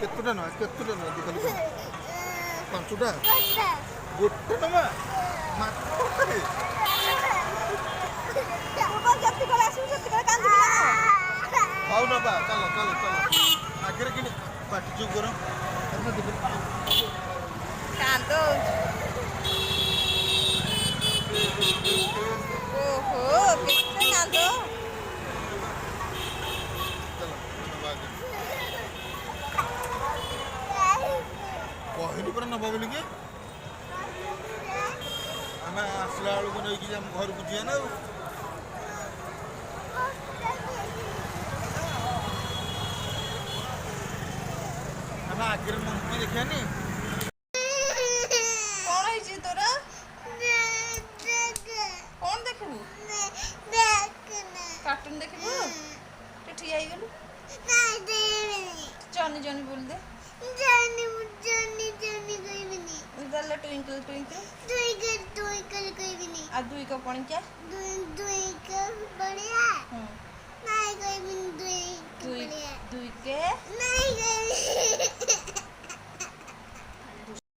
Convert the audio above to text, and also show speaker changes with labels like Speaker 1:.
Speaker 1: କେତେଟା ନା ଦୋକାନ ପାଞ୍ଚଟା ଗୋଟେ ଟଙ୍କା ମାତ୍ର ହଉ ନବା ଚାଲ ଆଗରେ କିଣି ପାଟି ଚୁପ୍ କର
Speaker 2: ଓହୋ କେତେ କାନ୍ଦ
Speaker 1: କହିଲୁ ପରା ନବ ବୋଲିକି ଆମେ ଆସିଲା ବେଳକୁ ନେଇକି ଆମ ଘରକୁ ଯିବା ନା ଆଉ ଆମେ ଆଗରେ ମଙ୍କି ଦେଖିବାନି
Speaker 2: କଣ ହେଇଛି ତୋର କଣ ଦେଖିବୁ କାର୍ଟୁନ ଦେଖିବୁ ତୁ ଠିଆ ହେଇଗଲୁ ଜନି ବୋଲ ଦେ ତାହେଲେ ट्विंकल आ दुई का पणिका दुई